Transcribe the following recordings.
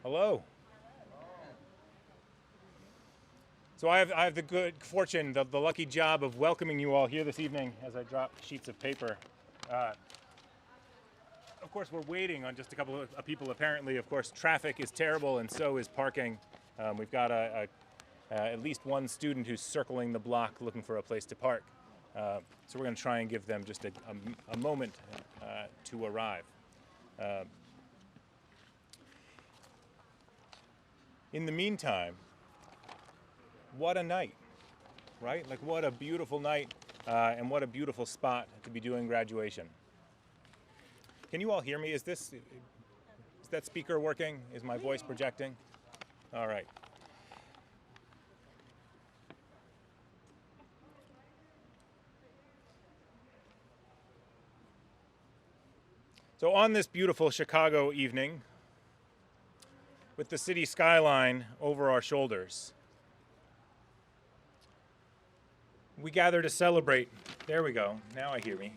Hello. So I have the good fortune, the lucky job of welcoming you all here this evening as I drop sheets of paper. Of course, we're waiting on just a couple of people. Apparently, of course, traffic is terrible and so is parking. We've got at least one student who's circling the block looking for a place to park. So we're going to try and give them just a moment to arrive. In the meantime, what a night, right? Like what a beautiful night and what a beautiful spot to be doing graduation. Can you all hear me? Is that speaker working? Is my voice projecting? All right. So on this beautiful Chicago evening, with the city skyline over our shoulders, we gather to celebrate. There we go. Now I hear me.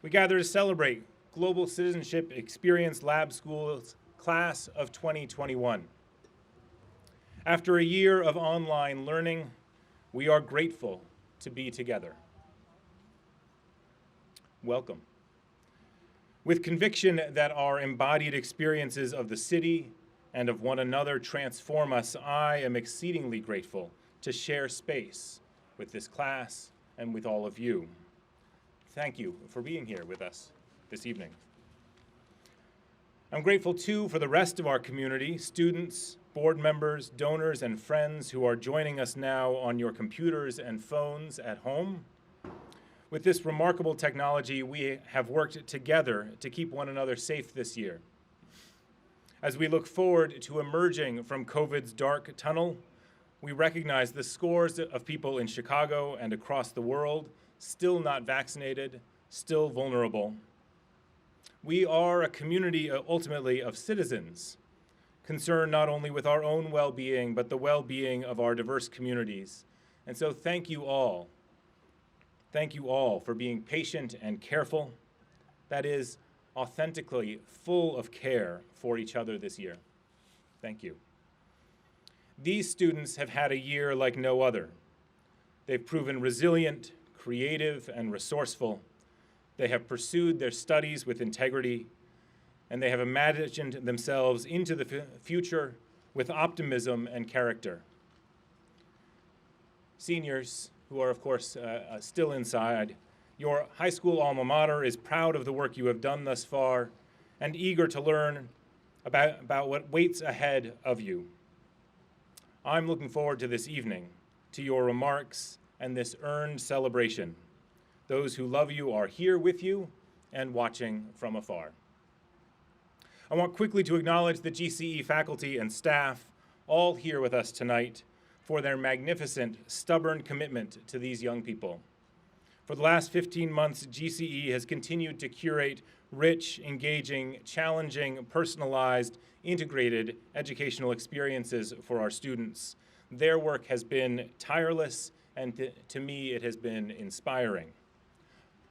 We gather to celebrate Global Citizenship Experience Lab School's class of 2021. After a year of online learning, we are grateful to be together. Welcome. With conviction that our embodied experiences of the city and of one another transform us, I am exceedingly grateful to share space with this class and with all of you. Thank you for being here with us this evening. I'm grateful too for the rest of our community, students, board members, donors, and friends who are joining us now on your computers and phones at home. With this remarkable technology, we have worked together to keep one another safe this year. As we look forward to emerging from COVID's dark tunnel, we recognize the scores of people in Chicago and across the world still not vaccinated, still vulnerable. We are a community ultimately of citizens, concerned not only with our own well-being, but the well-being of our diverse communities. And so thank you all. Thank you all for being patient and careful, that is, authentically full of care for each other this year. Thank you. These students have had a year like no other. They've proven resilient, creative, and resourceful. They have pursued their studies with integrity, and they have imagined themselves into the future with optimism and character. Seniors, who are, of course, still inside, your high school alma mater is proud of the work you have done thus far and eager to learn about what waits ahead of you. I'm looking forward to this evening, to your remarks and this earned celebration. Those who love you are here with you and watching from afar. I want quickly to acknowledge the GCE faculty and staff, all here with us tonight, for their magnificent, stubborn commitment to these young people. For the last 15 months, GCE has continued to curate rich, engaging, challenging, personalized, integrated educational experiences for our students. Their work has been tireless, and to me, it has been inspiring.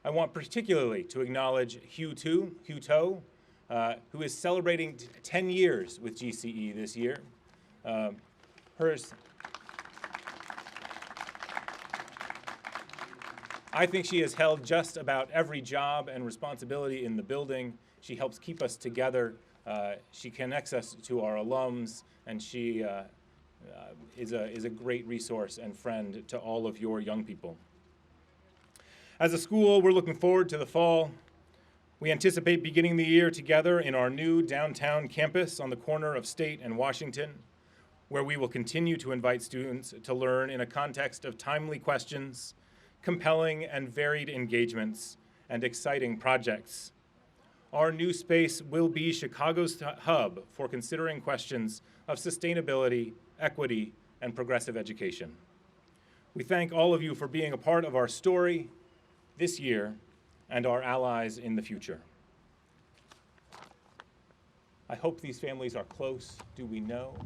I want particularly to acknowledge Hugh To, who is celebrating 10 years with GCE this year. I think she has held just about every job and responsibility in the building. She helps keep us together. She connects us to our alums, and she is a great resource and friend to all of your young people. As a school, we're looking forward to the fall. We anticipate beginning the year together in our new downtown campus on the corner of State and Washington, where we will continue to invite students to learn in a context of timely questions, compelling and varied engagements, and exciting projects. Our new space will be Chicago's hub for considering questions of sustainability, equity, and progressive education. We thank all of you for being a part of our story this year and our allies in the future. I hope these families are close. Do we know?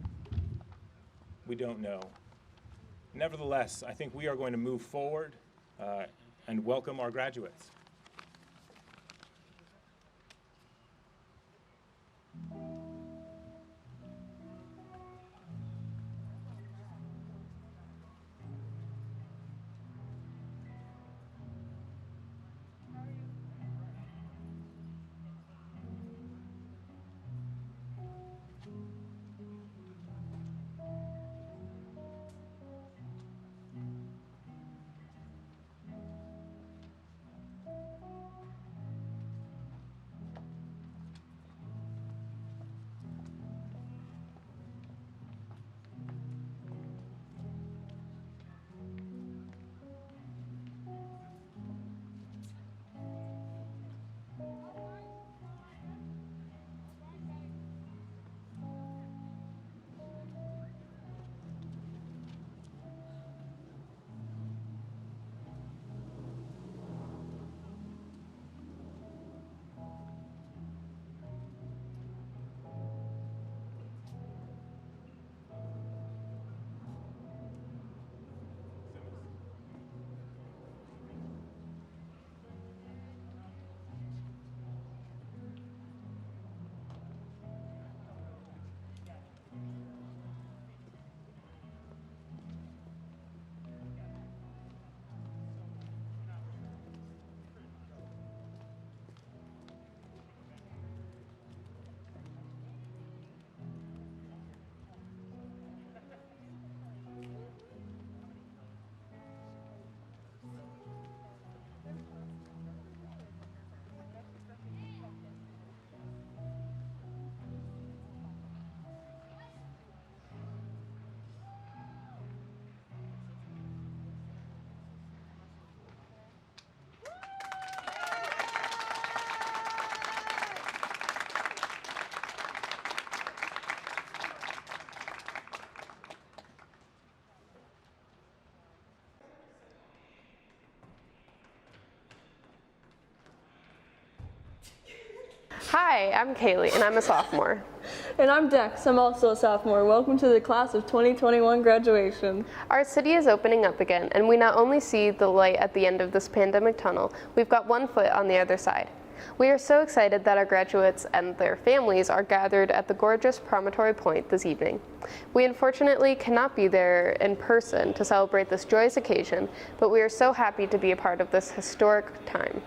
We don't know. Nevertheless, I think we are going to move forward and welcome our graduates. Hi, I'm Kaylee, and I'm a sophomore. And I'm Dex, I'm also a sophomore. Welcome to the class of 2021 graduation. Our city is opening up again, and we not only see the light at the end of this pandemic tunnel, we've got one foot on the other side. We are so excited that our graduates and their families are gathered at the gorgeous Promontory Point this evening. We unfortunately cannot be there in person to celebrate this joyous occasion, but we are so happy to be a part of this historic time.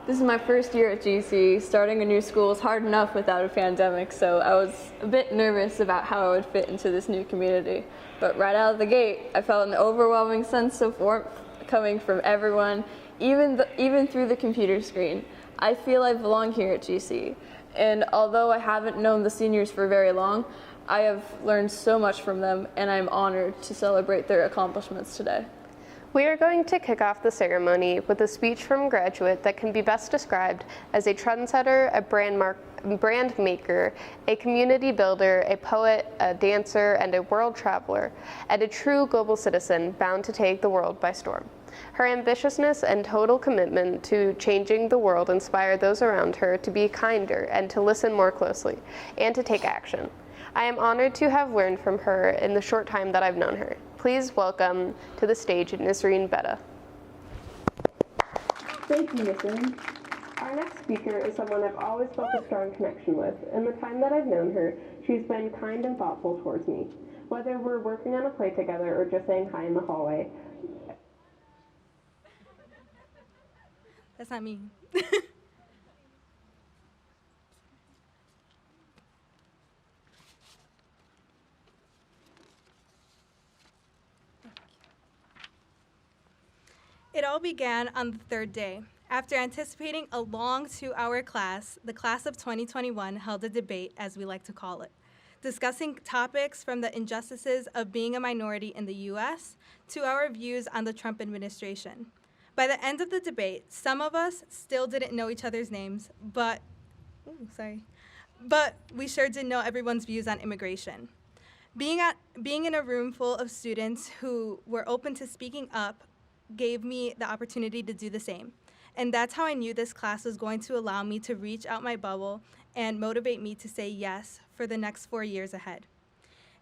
This is my first year at GC. Starting a new school is hard enough without a pandemic, so I was a bit nervous about how I would fit into this new community. But right out of the gate, I felt an overwhelming sense of warmth coming from everyone, even through the computer screen. I feel I belong here at GC, and although I haven't known the seniors for very long, I have learned so much from them, and I'm honored to celebrate their accomplishments today. We are going to kick off the ceremony with a speech from a graduate that can be best described as a trendsetter, a brand maker, a community builder, a poet, a dancer, and a world traveler, and a true global citizen bound to take the world by storm. Her ambitiousness and total commitment to changing the world inspire those around her to be kinder and to listen more closely, and to take action. I am honored to have learned from her in the short time that I've known her. Please welcome to the stage Nisreen Betta. Thank you, Nisreen. Our next speaker is someone I've always felt a strong connection with. In the time that I've known her, she's been kind and thoughtful towards me. Whether we're working on a play together or just saying hi in the hallway. That's not me. It all began on the third day. After anticipating a long 2-hour class, the class of 2021 held a debate, as we like to call it, discussing topics from the injustices of being a minority in the U.S. to our views on the Trump administration. By the end of the debate, some of us still didn't know each other's names, but we sure did know everyone's views on immigration. Being in a room full of students who were open to speaking up gave me the opportunity to do the same. And that's how I knew this class was going to allow me to reach out my bubble and motivate me to say yes for the next 4 years ahead.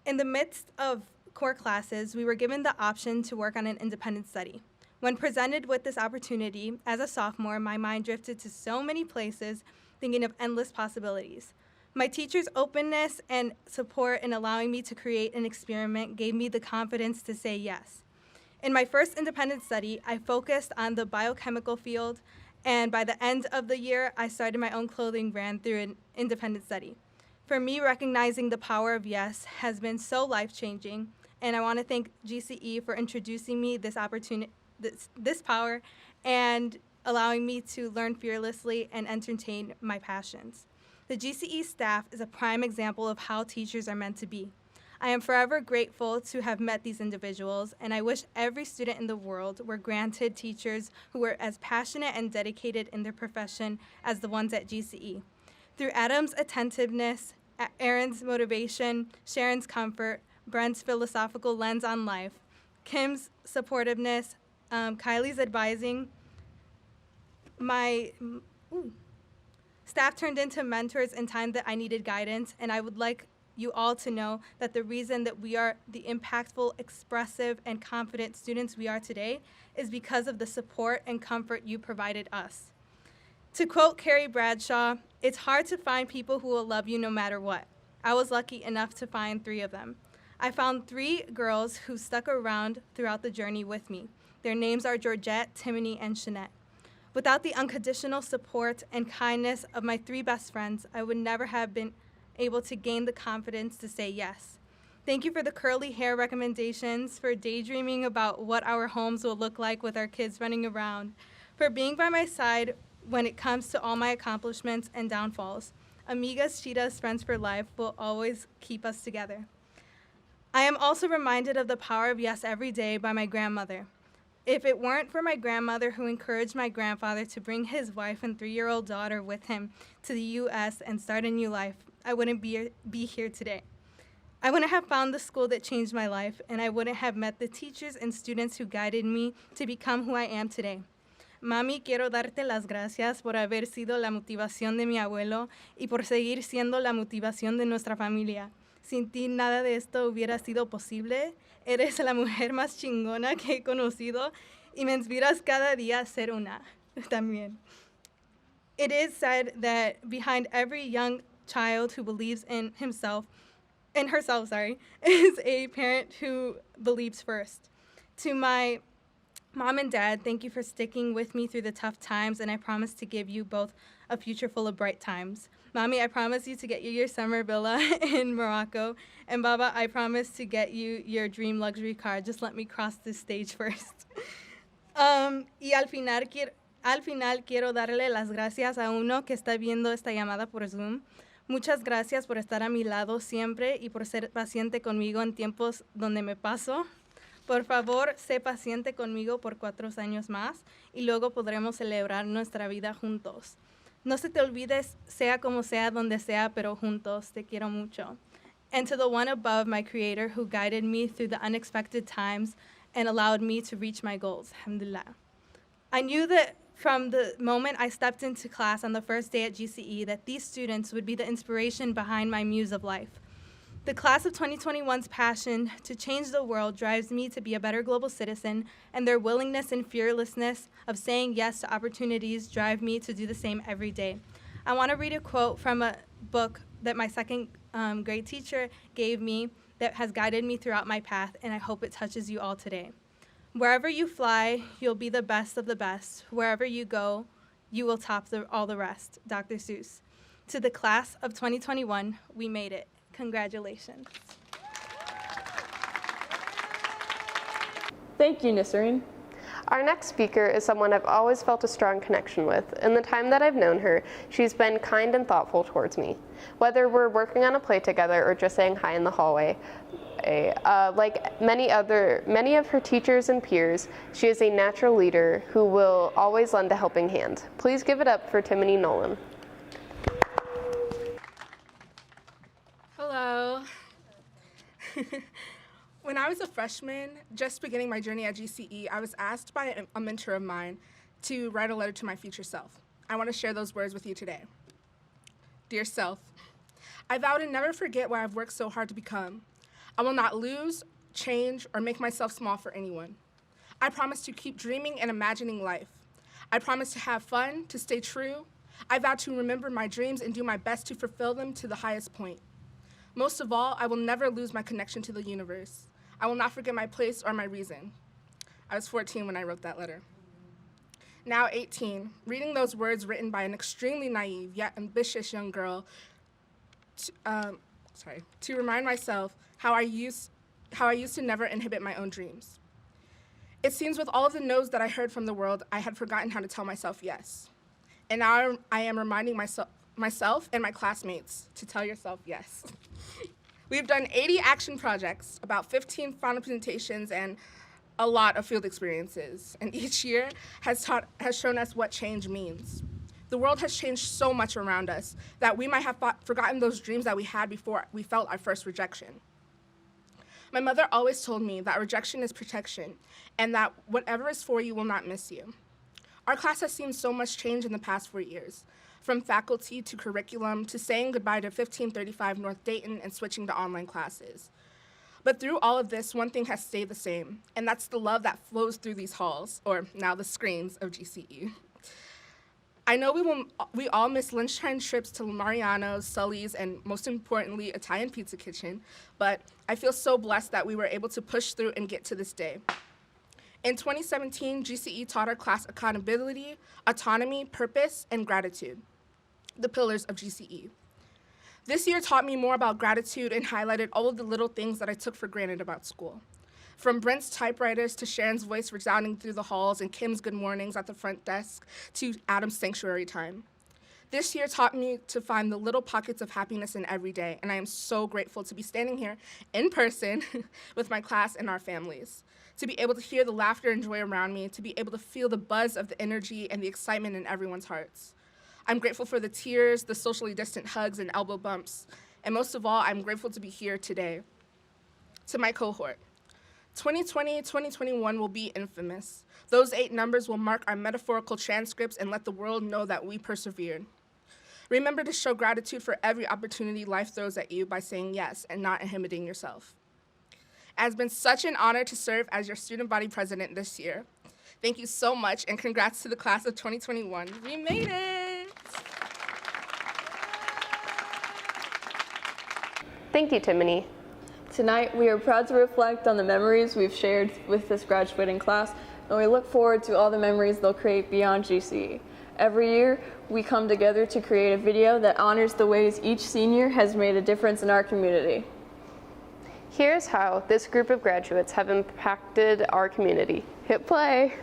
In the midst of core classes, we were given the option to work on an independent study. When presented with this opportunity, as a sophomore, my mind drifted to so many places, thinking of endless possibilities. My teacher's openness and support in allowing me to create an experiment gave me the confidence to say yes. In my first independent study, I focused on the biochemical field, and by the end of the year, I started my own clothing brand through an independent study. For me, recognizing the power of yes has been so life-changing, and I want to thank GCE for introducing me this opportunity, this power, and allowing me to learn fearlessly and entertain my passions. The GCE staff is a prime example of how teachers are meant to be. I am forever grateful to have met these individuals, and I wish every student in the world were granted teachers who were as passionate and dedicated in their profession as the ones at GCE. Through Adam's attentiveness, Aaron's motivation, Sharon's comfort, Brent's philosophical lens on life, Kim's supportiveness, Kylie's advising, my staff turned into mentors in time that I needed guidance, and I would like you all to know that the reason that we are the impactful, expressive, and confident students we are today is because of the support and comfort you provided us. To quote Carrie Bradshaw, "It's hard to find people who will love you no matter what." I was lucky enough to find 3 of them. I found 3 girls who stuck around throughout the journey with me. Their names are Georgette, Timony, and Shanette. Without the unconditional support and kindness of my 3 best friends, I would never have been able to gain the confidence to say yes. Thank you for the curly hair recommendations, for daydreaming about what our homes will look like with our kids running around, for being by my side when it comes to all my accomplishments and downfalls. Amigas, cheetahs, friends for life will always keep us together. I am also reminded of the power of yes every day by my grandmother. If it weren't for my grandmother who encouraged my grandfather to bring his wife and 3-year-old daughter with him to the U.S. and start a new life, I wouldn't be here today. I wouldn't have found the school that changed my life, and I wouldn't have met the teachers and students who guided me to become who I am today. Mami, quiero darte las gracias por haber sido la motivación de mi abuelo y por seguir siendo la motivación de nuestra familia. Sin ti nada de esto hubiera sido posible. Eres la mujer más chingona que he conocido y me inspiras cada día a ser una también. It is said that behind every young child who believes in herself, is a parent who believes first. To my Mom and Dad, thank you for sticking with me through the tough times, and I promise to give you both a future full of bright times. Mommy, I promise you to get you your summer villa in Morocco, and Baba, I promise to get you your dream luxury car. Just let me cross this stage first. Y al final quiero darle las gracias a uno que está viendo esta llamada por Zoom. Muchas gracias por estar a mi lado siempre y por ser paciente conmigo en tiempos donde me paso. Por favor, sé paciente conmigo por 4 años más y luego podremos celebrar nuestra vida juntos. No se te olvides, sea como sea, donde sea, pero juntos. Te quiero mucho. And to the one above, my creator, who guided me through the unexpected times and allowed me to reach my goals. Alhamdulillah. I knew that from the moment I stepped into class on the first day at GCE that these students would be the inspiration behind my muse of life. The class of 2021's passion to change the world drives me to be a better global citizen, and their willingness and fearlessness of saying yes to opportunities drive me to do the same every day. I want to read a quote from a book that my second grade teacher gave me that has guided me throughout my path, and I hope it touches you all today. Wherever you fly, you'll be the best of the best. Wherever you go, you will top all the rest. Dr. Seuss. To the class of 2021, we made it. Congratulations. Thank you, Nisreen. Our next speaker is someone I've always felt a strong connection with. In the time that I've known her, she's been kind and thoughtful towards me. Whether we're working on a play together or just saying hi in the hallway, like many of her teachers and peers, she is a natural leader who will always lend a helping hand. Please give it up for Timony Nolan. Hello. When I was a freshman, just beginning my journey at GCE, I was asked by a mentor of mine to write a letter to my future self. I want to share those words with you today. Dear self, I vow to never forget what I've worked so hard to become. I will not lose, change, or make myself small for anyone. I promise to keep dreaming and imagining life. I promise to have fun, to stay true. I vow to remember my dreams and do my best to fulfill them to the highest point. Most of all, I will never lose my connection to the universe. I will not forget my place or my reason. I was 14 when I wrote that letter. Now 18, reading those words written by an extremely naive yet ambitious young girl to remind myself how I used to never inhibit my own dreams. It seems with all of the no's that I heard from the world, I had forgotten how to tell myself yes. And now I am reminding myself and my classmates to tell yourself yes. We've done 80 action projects, about 15 final presentations, and a lot of field experiences. And each year has shown us what change means. The world has changed so much around us that we might have forgotten those dreams that we had before we felt our first rejection. My mother always told me that rejection is protection and that whatever is for you will not miss you. Our class has seen so much change in the past 4 years, from faculty to curriculum to saying goodbye to 1535 North Dayton and switching to online classes. But through all of this, one thing has stayed the same, and that's the love that flows through these halls, or now the screens of GCE. I know we all miss lunchtime trips to Mariano's, Sully's, and most importantly, Italian Pizza Kitchen, but I feel so blessed that we were able to push through and get to this day. In 2017, GCE taught our class accountability, autonomy, purpose, and gratitude, the pillars of GCE. This year taught me more about gratitude and highlighted all of the little things that I took for granted about school. From Brent's typewriters to Sharon's voice resounding through the halls and Kim's good mornings at the front desk to Adam's sanctuary time. This year taught me to find the little pockets of happiness in every day, and I am so grateful to be standing here in person with my class and our families, to be able to hear the laughter and joy around me, to be able to feel the buzz of the energy and the excitement in everyone's hearts. I'm grateful for the tears, the socially distant hugs and elbow bumps, and most of all, I'm grateful to be here today. To my cohort, 2020-2021 will be infamous. Those 8 numbers will mark our metaphorical transcripts and let the world know that we persevered. Remember to show gratitude for every opportunity life throws at you by saying yes and not inhibiting yourself. It has been such an honor to serve as your student body president this year. Thank you so much, and congrats to the class of 2021. We made it! Thank you, Timony. Tonight, we are proud to reflect on the memories we've shared with this graduating class, and we look forward to all the memories they'll create beyond GCE. Every year, we come together to create a video that honors the ways each senior has made a difference in our community. Here's how this group of graduates have impacted our community. Hit play.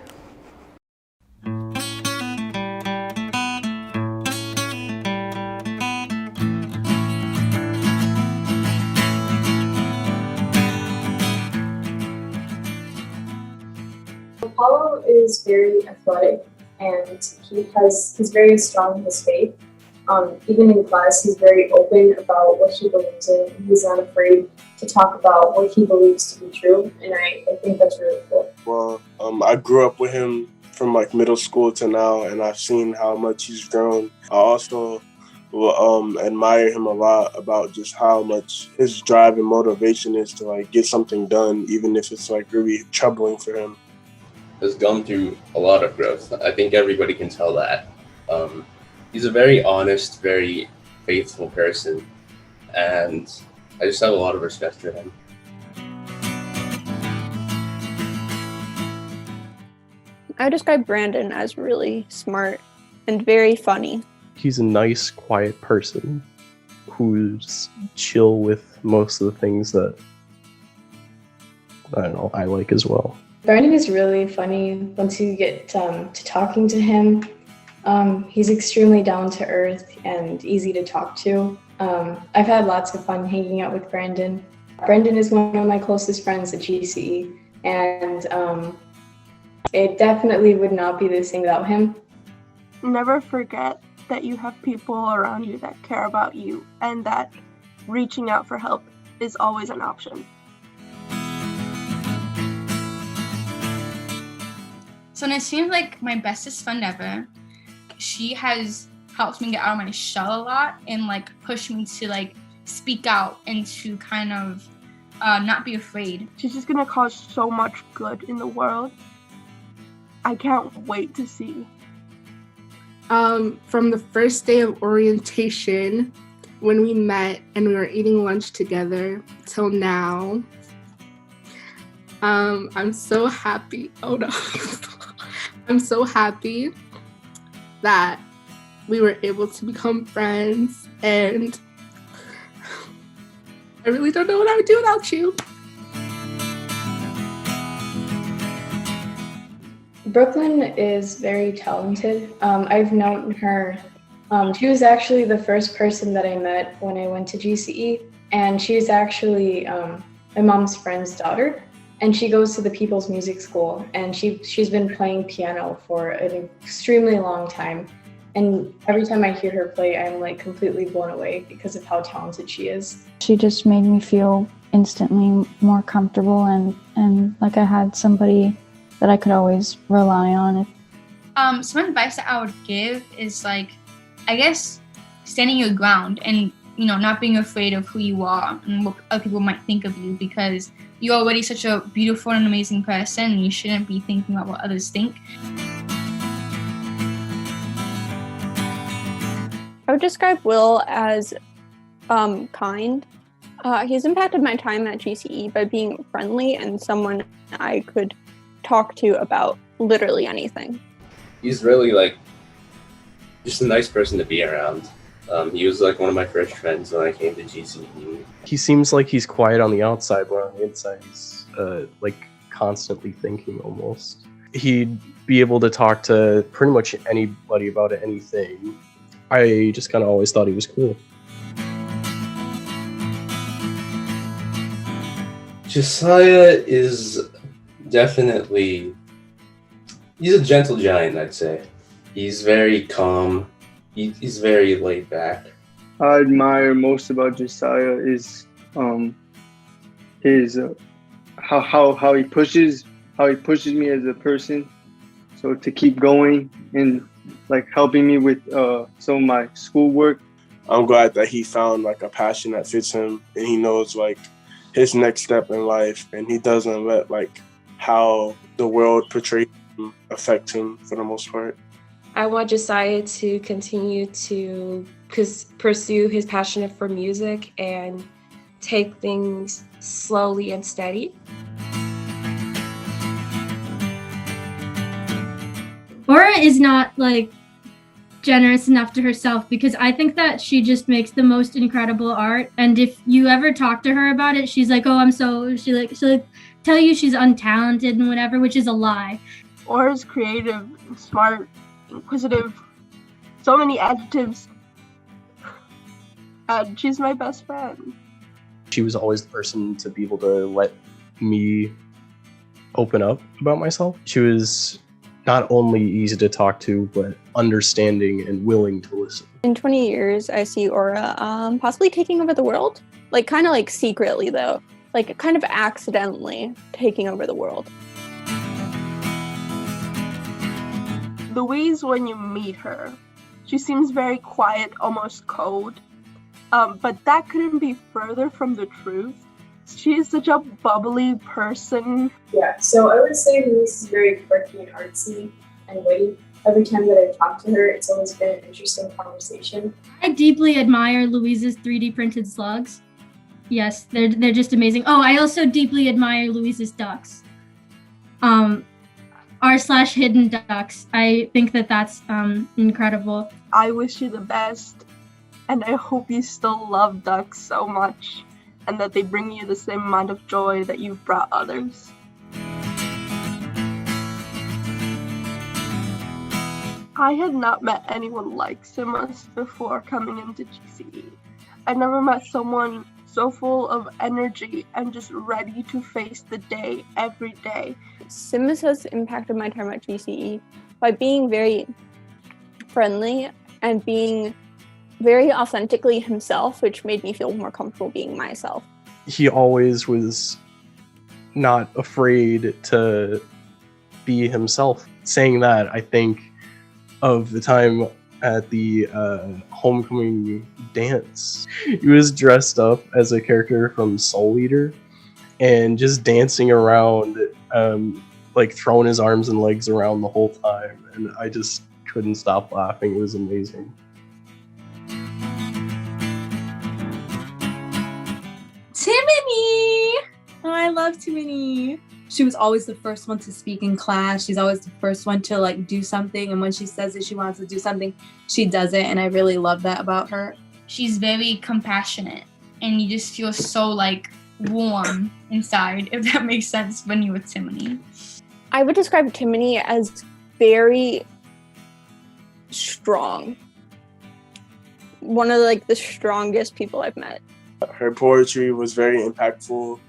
Apollo is very athletic and he's very strong in his faith. Even in class, he's very open about what he believes in. He's not afraid to talk about what he believes to be true, and I think that's really cool. Well, I grew up with him from like middle school to now, and I've seen how much he's grown. I also admire him a lot about just how much his drive and motivation is to like get something done, even if it's like really troubling for him. Has gone through a lot of growth. I think everybody can tell that. He's a very honest, very faithful person, and I just have a lot of respect for him. I would describe Brandon as really smart and very funny. He's a nice, quiet person who's chill with most of the things that, I don't know, I like as well. Brandon is really funny once you get to talking to him. He's extremely down to earth and easy to talk to. I've had lots of fun hanging out with Brandon. Brandon is one of my closest friends at GCE, and it definitely would not be the same without him. Never forget that you have people around you that care about you and that reaching out for help is always an option. So it seems like my bestest friend ever. She has helped me get out of my shell a lot and like pushed me to like speak out and to kind of not be afraid. She's just gonna cause so much good in the world. I can't wait to see. From the first day of orientation, when we met and we were eating lunch together, till now, I'm so happy. Oh no. I'm so happy that we were able to become friends, and I really don't know what I would do without you. Brooklyn is very talented. I've known her. She was actually the first person that I met when I went to GCE, and she's actually my mom's friend's daughter. And she goes to the People's Music School, and she's been playing piano for an extremely long time. And every time I hear her play, I'm like completely blown away because of how talented she is. She just made me feel instantly more comfortable and like I had somebody that I could always rely on. Some advice that I would give is like, I guess, standing your ground and, you know, not being afraid of who you are and what other people might think of you, because you're already such a beautiful and amazing person, and you shouldn't be thinking about what others think. I would describe Will as kind. He's impacted my time at GCE by being friendly and someone I could talk to about literally anything. He's really like just a nice person to be around. He was like one of my first friends when I came to GCE. He seems like he's quiet on the outside, but on the inside he's like constantly thinking almost. He'd be able to talk to pretty much anybody about anything. I just kind of always thought he was cool. Josiah is definitely, he's a gentle giant, I'd say. He's very calm. He's very laid back. I admire most about Josiah is how he pushes me as a person, so to keep going and like helping me with some of my schoolwork. I'm glad that he found like a passion that fits him, and he knows like his next step in life, and he doesn't let like how the world portrays him affect him for the most part. I want Josiah to continue to pursue his passion for music and take things slowly and steady. Aura is not like generous enough to herself, because I think that she just makes the most incredible art. And if you ever talk to her about it, she's like, oh, she'll tell you she's untalented and whatever, which is a lie. Aura's creative, smart, inquisitive, so many adjectives. And she's my best friend. She was always the person to be able to let me open up about myself. She was not only easy to talk to, but understanding and willing to listen. In 20 years, I see Aura possibly taking over the world. Like, kind of like secretly, though. Like, kind of accidentally taking over the world. The ways when you meet her, she seems very quiet, almost cold. But that couldn't be further from the truth. She is such a bubbly person. Yeah, so I would say Louise is very quirky and artsy and witty. Every time that I talk to her, it's always been an interesting conversation. I deeply admire Louise's 3D printed slugs. Yes, they're just amazing. Oh, I also deeply admire Louise's ducks. R/hidden ducks. I think that's incredible. I wish you the best, and I hope you still love ducks so much, and that they bring you the same amount of joy that you've brought others. I had not met anyone like Simas before coming into GCE. I never met someone so full of energy and just ready to face the day every day. Simas has impacted my time at GCE by being very friendly and being very authentically himself, which made me feel more comfortable being myself. He always was not afraid to be himself. Saying that, I think of the time at the homecoming dance. He was dressed up as a character from Soul Eater and just dancing around, like throwing his arms and legs around the whole time. And I just couldn't stop laughing. It was amazing. Timony! Oh, I love Timony. She was always the first one to speak in class. She's always the first one to like do something. And when she says that she wants to do something, she does it. And I really love that about her. She's very compassionate and you just feel so like warm inside, if that makes sense, when you're with Timony. I would describe Timony as very strong. One of like the strongest people I've met. Her poetry was very impactful.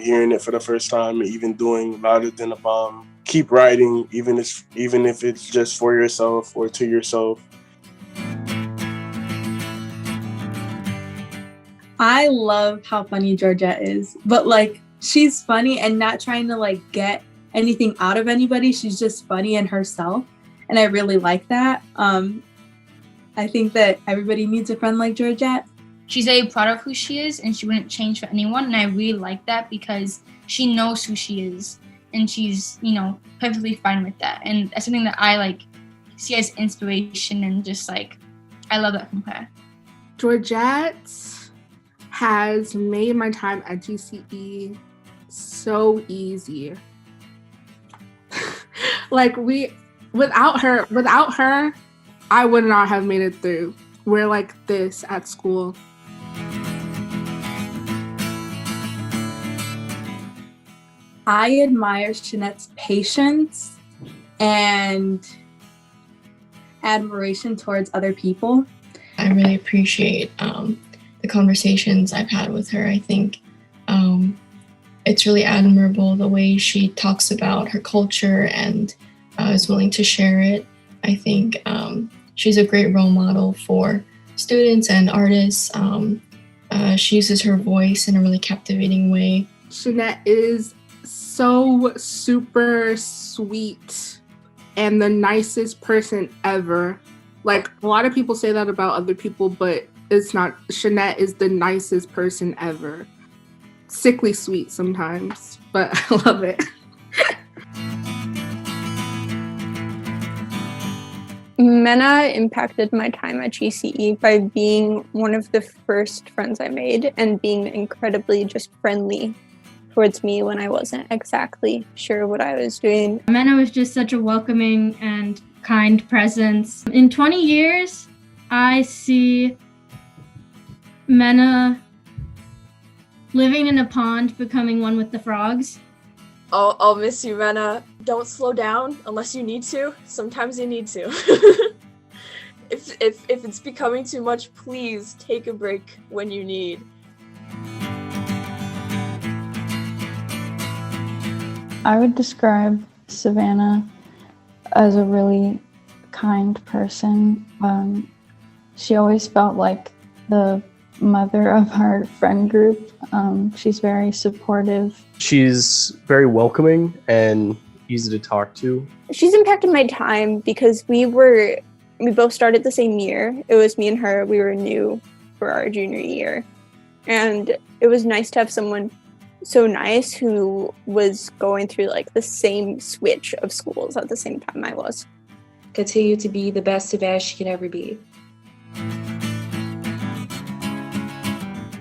Hearing it for the first time, and even doing Louder Than a Bomb. Keep writing, even if it's just for yourself or to yourself. I love how funny Georgette is, but like she's funny and not trying to like get anything out of anybody. She's just funny in herself, and I really like that. I think that everybody needs a friend like Georgette. She's very proud of who she is and she wouldn't change for anyone, and I really like that because she knows who she is and she's, perfectly fine with that. And that's something that I like see as inspiration, and just like I love that from her. Georgette has made my time at GCE so easy. Like without her, I would not have made it through. We're like this at school. I admire Shanette's patience and admiration towards other people. I really appreciate the conversations I've had with her. I think it's really admirable the way she talks about her culture and is willing to share it. I think she's a great role model for students and artists. She uses her voice in a really captivating way. Shanette is so super sweet and the nicest person ever. Like, a lot of people say that about other people, but it's not. Shanette is the nicest person ever. Sickly sweet sometimes, but I love it. Mena impacted my time at GCE by being one of the first friends I made and being incredibly just friendly towards me when I wasn't exactly sure what I was doing. Mena was just such a welcoming and kind presence. In 20 years, I see Mena living in a pond, becoming one with the frogs. I'll miss you, Mena. Don't slow down unless you need to. Sometimes you need to. If it's becoming too much, please take a break when you need. I would describe Savannah as a really kind person. She always felt like the mother of our friend group. She's very supportive. She's very welcoming and easy to talk to. She's impacted my time because we both started the same year. It was me and her. We were new for our junior year. And it was nice to have someone so nice who was going through like the same switch of schools at the same time I was. Continue to be the best Savannah she can ever be.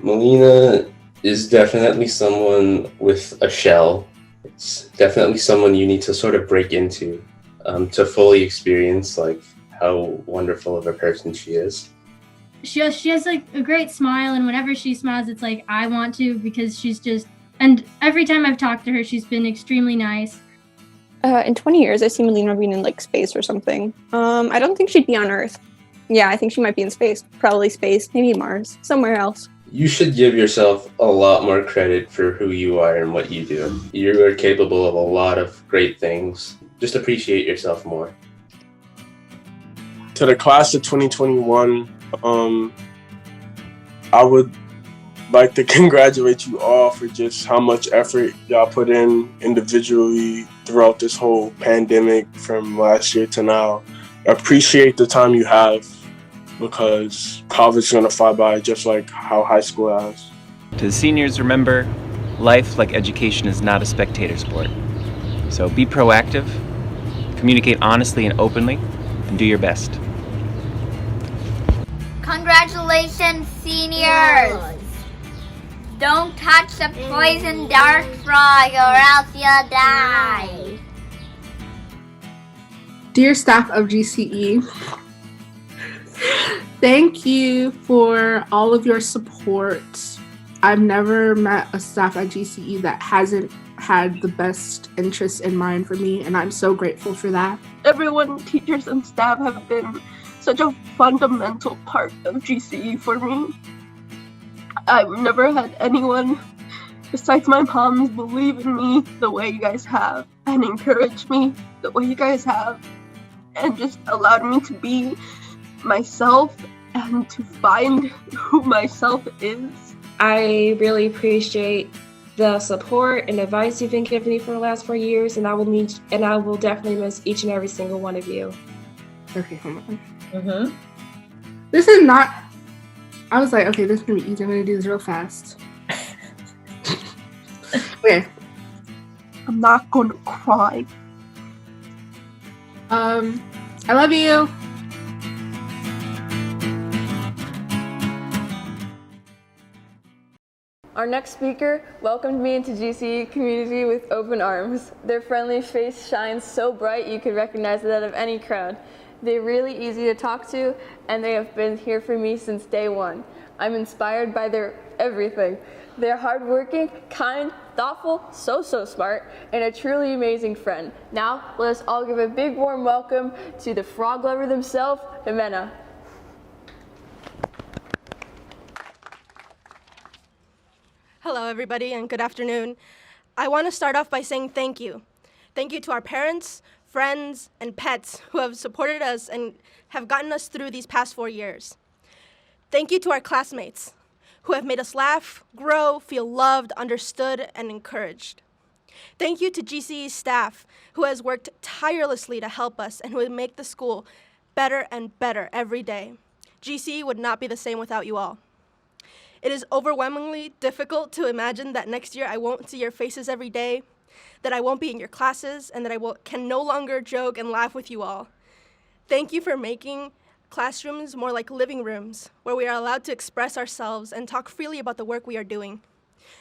Melina is definitely someone with a shell. It's definitely someone you need to sort of break into to fully experience like how wonderful of a person she is. She has like a great smile, and whenever she smiles, it's like I want to, because she's just, and every time I've talked to her, she's been extremely nice. In 20 years, I see Melina being in like space or something. I don't think she'd be on Earth. Yeah, I think she might be in space. Probably space, maybe Mars, somewhere else. You should give yourself a lot more credit for who you are and what you do. You are capable of a lot of great things. Just appreciate yourself more. To the class of 2021, I would like to congratulate you all for just how much effort y'all put in individually throughout this whole pandemic from last year to now. I appreciate the time you have, because college is going to fly by just like how high school has. To the seniors, remember, life, like education, is not a spectator sport. So be proactive, communicate honestly and openly, and do your best. Congratulations, seniors! Don't touch the poison dart frog or else you'll die. Dear staff of GCE, thank you for all of your support. I've never met a staff at GCE that hasn't had the best interests in mind for me, and I'm so grateful for that. Everyone, teachers and staff, have been such a fundamental part of GCE for me. I've never had anyone besides my moms believe in me the way you guys have, and encourage me the way you guys have, and just allowed me to be myself and to find who myself is. I really appreciate the support and advice you've been giving me for the last 4 years, and I will definitely miss each and every single one of you. Okay, hold on. This is not. I was like, okay, this is gonna be easy. I'm gonna do this real fast. Okay. I'm not gonna cry. I love you. Our next speaker welcomed me into GCE community with open arms. Their friendly face shines so bright you could recognize it out of any crowd. They're really easy to talk to, and they have been here for me since day one. I'm inspired by their everything. They're hardworking, kind, thoughtful, so smart, and a truly amazing friend. Now, let us all give a big warm welcome to the frog lover themselves, Jimena. Hello, everybody, and good afternoon. I want to start off by saying thank you. Thank you to our parents, friends, and pets who have supported us and have gotten us through these past 4 years. Thank you to our classmates who have made us laugh, grow, feel loved, understood, and encouraged. Thank you to GCE staff who has worked tirelessly to help us and who would make the school better and better every day. GCE would not be the same without you all. It is overwhelmingly difficult to imagine that next year I won't see your faces every day, that I won't be in your classes, and that I can no longer joke and laugh with you all. Thank you for making classrooms more like living rooms, where we are allowed to express ourselves and talk freely about the work we are doing,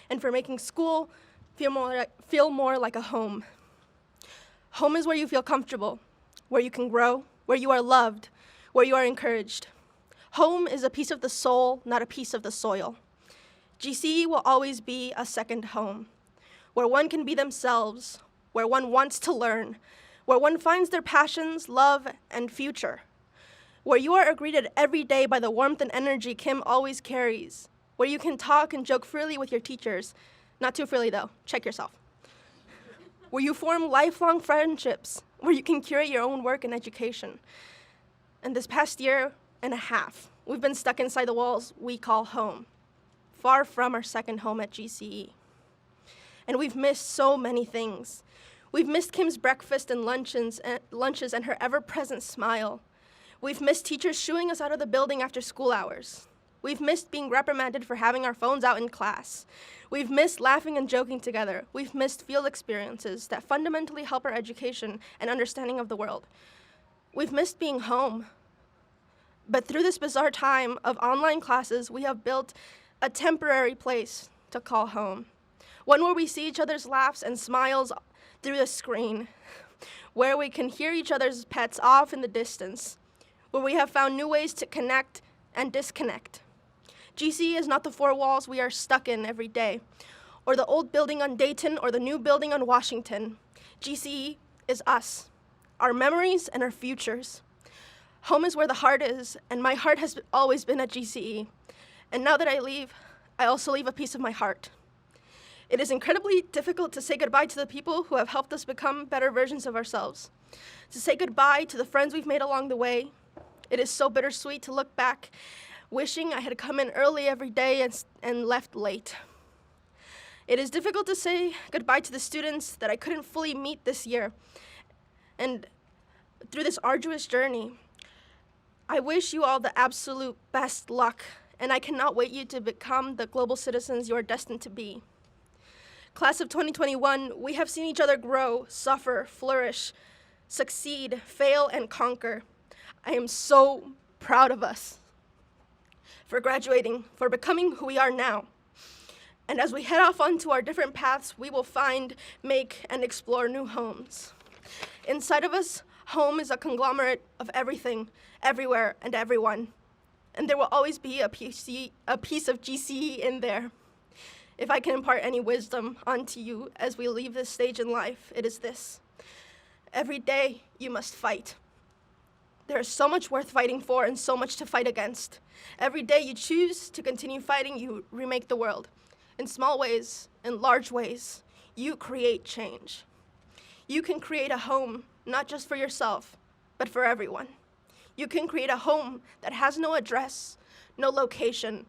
and for making school feel more like a home. Home is where you feel comfortable, where you can grow, where you are loved, where you are encouraged. Home is a piece of the soul, not a piece of the soil. GCE will always be a second home, where one can be themselves, where one wants to learn, where one finds their passions, love, and future, where you are greeted every day by the warmth and energy Kim always carries, where you can talk and joke freely with your teachers, not too freely though, check yourself, where you form lifelong friendships, where you can curate your own work and education. And this past year and a half, we've been stuck inside the walls we call home, far from our second home at GCE. And we've missed so many things. We've missed Kim's breakfast and lunches and her ever-present smile. We've missed teachers shooing us out of the building after school hours. We've missed being reprimanded for having our phones out in class. We've missed laughing and joking together. We've missed field experiences that fundamentally help our education and understanding of the world. We've missed being home. But through this bizarre time of online classes, we have built a temporary place to call home. One where we see each other's laughs and smiles through the screen, where we can hear each other's pets off in the distance, where we have found new ways to connect and disconnect. GCE is not the four walls we are stuck in every day, or the old building on Dayton or the new building on Washington. GCE is us, our memories and our futures. Home is where the heart is, and my heart has always been at GCE. And now that I leave, I also leave a piece of my heart. It is incredibly difficult to say goodbye to the people who have helped us become better versions of ourselves, to say goodbye to the friends we've made along the way. It is so bittersweet to look back, wishing I had come in early every day and left late. It is difficult to say goodbye to the students that I couldn't fully meet this year. And through this arduous journey, I wish you all the absolute best luck, and I cannot wait you to become the global citizens you are destined to be. Class of 2021, we have seen each other grow, suffer, flourish, succeed, fail, and conquer. I am so proud of us for graduating, for becoming who we are now. And as we head off onto our different paths, we will find, make, and explore new homes. Inside of us, home is a conglomerate of everything, everywhere, and everyone. And there will always be a piece of GCE in there. If I can impart any wisdom onto you as we leave this stage in life, it is this. Every day, you must fight. There is so much worth fighting for and so much to fight against. Every day you choose to continue fighting, you remake the world. In small ways, in large ways, you create change. You can create a home, not just for yourself, but for everyone. You can create a home that has no address, no location,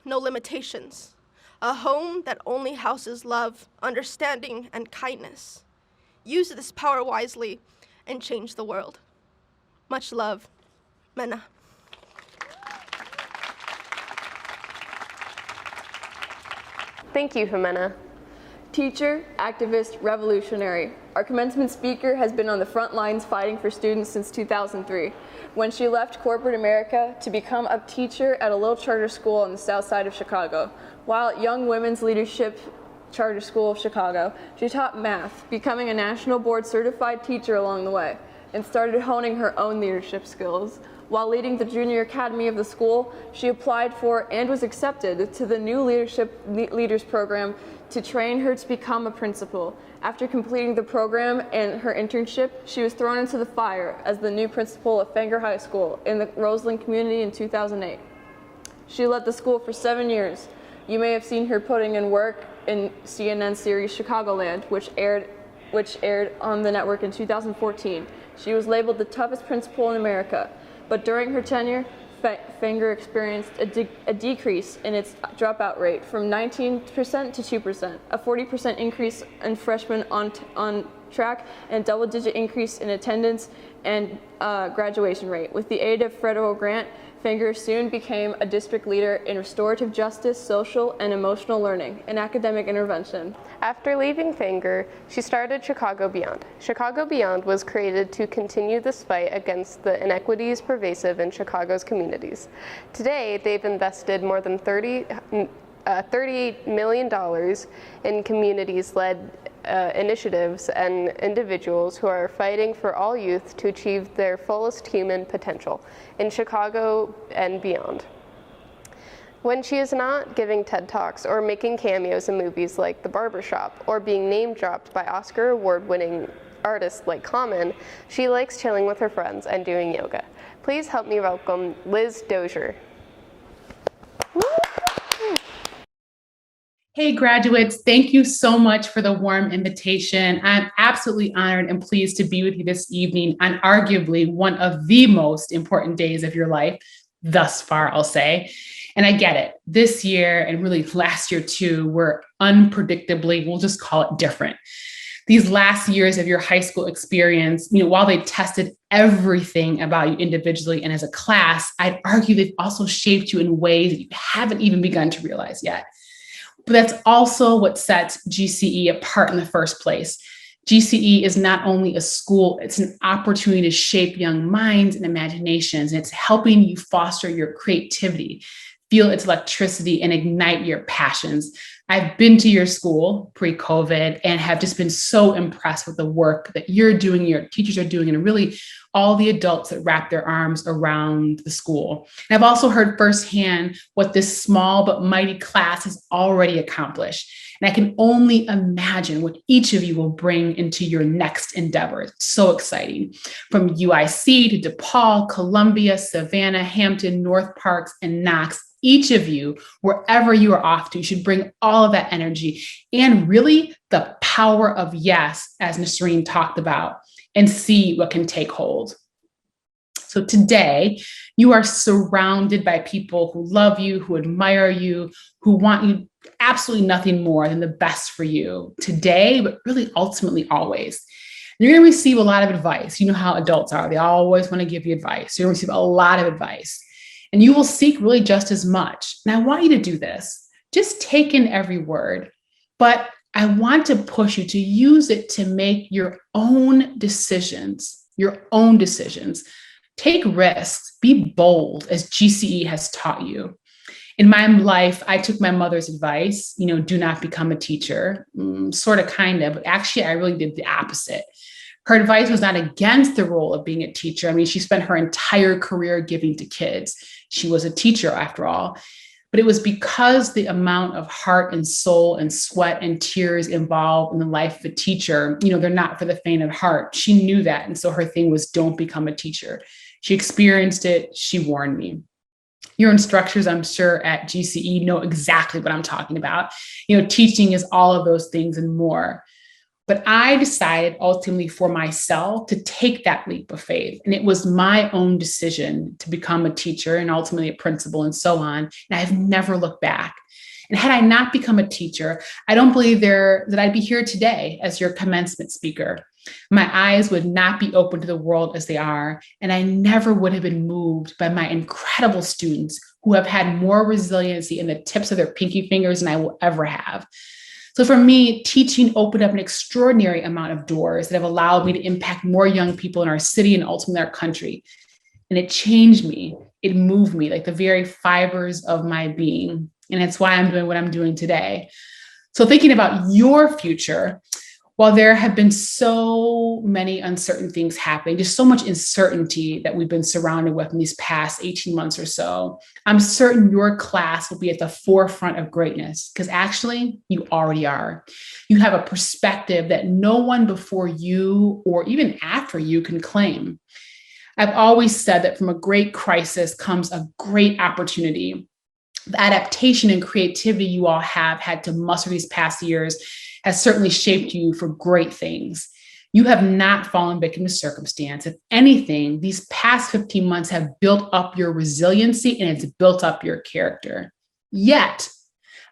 no limitations. A home that only houses love, understanding, and kindness. Use this power wisely and change the world. Much love, Mena. Thank you, Jimena. Teacher, activist, revolutionary. Our commencement speaker has been on the front lines fighting for students since 2003, when she left corporate America to become a teacher at a little charter school on the south side of Chicago. While at Young Women's Leadership Charter School of Chicago, she taught math, becoming a national board certified teacher along the way, and started honing her own leadership skills. While leading the junior academy of the school, she applied for and was accepted to the new Leaders program to train her to become a principal. After completing the program and her internship, she was thrown into the fire as the new principal of Fenger High School in the Roseland community in 2008. She led the school for 7 years. You may have seen her putting in work in CNN series Chicagoland, which aired on the network in 2014. She was labeled the toughest principal in America. But during her tenure, Fenger experienced a decrease in its dropout rate from 19% to 2%, a 40% increase in freshmen on track, and a double-digit increase in attendance and graduation rate. With the aid of federal grant, Fenger soon became a district leader in restorative justice, social and emotional learning, and academic intervention. After leaving Fenger, she started Chicago Beyond. Chicago Beyond was created to continue this fight against the inequities pervasive in Chicago's communities. Today, they've invested more than $38 million in communities-led initiatives and individuals who are fighting for all youth to achieve their fullest human potential in Chicago and beyond. When she is not giving TED Talks or making cameos in movies like The Barbershop or being name-dropped by Oscar award-winning artists like Common, she likes chilling with her friends and doing yoga. Please help me welcome Liz Dozier. Hey graduates, thank you so much for the warm invitation. I'm absolutely honored and pleased to be with you this evening on arguably one of the most important days of your life, thus far, I'll say. And I get it. This year, and really last year too, were unpredictably, we'll just call it different. These last years of your high school experience, while they tested everything about you individually and as a class, I'd argue they've also shaped you in ways that you haven't even begun to realize yet. But that's also what sets GCE apart in the first place. GCE is not only a school, it's an opportunity to shape young minds and imaginations, and it's helping you foster your creativity, feel its electricity, and ignite your passions. I've been to your school pre-COVID and have just been so impressed with the work that you're doing, your teachers are doing, and really all the adults that wrap their arms around the school. And I've also heard firsthand what this small but mighty class has already accomplished. And I can only imagine what each of you will bring into your next endeavor. It's so exciting. From UIC to DePaul, Columbia, Savannah, Hampton, North Parks, and Knox, each of you, wherever you are off to, should bring all of that energy and really the power of yes, as Nasreen talked about, and see what can take hold. So today, you are surrounded by people who love you, who admire you, who want you absolutely nothing more than the best for you today, but really ultimately always. You're going to receive a lot of advice. You know how adults are. They always want to give you advice. You're going to receive a lot of advice. And you will seek really just as much. And I want you to do this. Just take in every word. But I want to push you to use it to make your own decisions, Take risks, be bold, as GCE has taught you. In my life, I took my mother's advice, do not become a teacher, sort of, kind of, but actually I really did the opposite. Her advice was not against the role of being a teacher. I mean, she spent her entire career giving to kids. She was a teacher after all, but it was because the amount of heart and soul and sweat and tears involved in the life of a teacher, they're not for the faint of heart. She knew that. And so her thing was, don't become a teacher. She experienced it. She warned me. Your instructors, I'm sure, at GCE know exactly what I'm talking about. Teaching is all of those things and more. But I decided ultimately for myself to take that leap of faith. And it was my own decision to become a teacher and ultimately a principal and so on. And I've never looked back. And had I not become a teacher, I don't believe that I'd be here today as your commencement speaker. My eyes would not be open to the world as they are. And I never would have been moved by my incredible students who have had more resiliency in the tips of their pinky fingers than I will ever have. So for me, teaching opened up an extraordinary amount of doors that have allowed me to impact more young people in our city and ultimately our country. And it changed me. It moved me like the very fibers of my being. And it's why I'm doing what I'm doing today. So thinking about your future, while there have been so many uncertain things happening, just so much uncertainty that we've been surrounded with in these past 18 months or so, I'm certain your class will be at the forefront of greatness because actually you already are. You have a perspective that no one before you or even after you can claim. I've always said that from a great crisis comes a great opportunity. The adaptation and creativity you all have had to muster these past years has certainly shaped you for great things. You have not fallen victim to circumstance. If anything, these past 15 months have built up your resiliency and it's built up your character. Yet,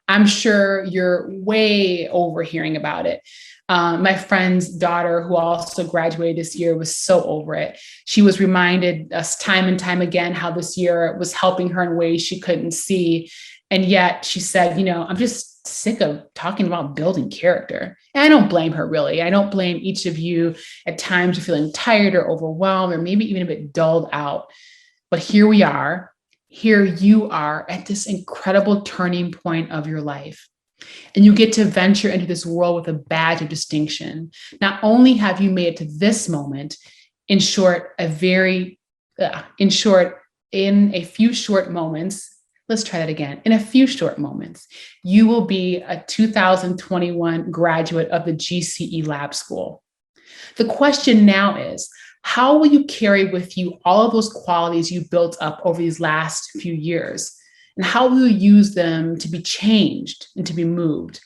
I'm sure you're way overhearing about it. My friend's daughter, who also graduated this year, was so over it. She was reminded us time and time again how this year was helping her in ways she couldn't see. And yet she said, I'm just sick of talking about building character. And I don't blame her, really. I don't blame each of you at times you're feeling tired or overwhelmed or maybe even a bit dulled out. But here we are. Here you are at this incredible turning point of your life. And you get to venture into this world with a badge of distinction. Not only have you made it to this moment, in a few short moments, let's try that again. In a few short moments, you will be a 2021 graduate of the GCE Lab School. The question now is, how will you carry with you all of those qualities you built up over these last few years? And how will you use them to be changed and to be moved?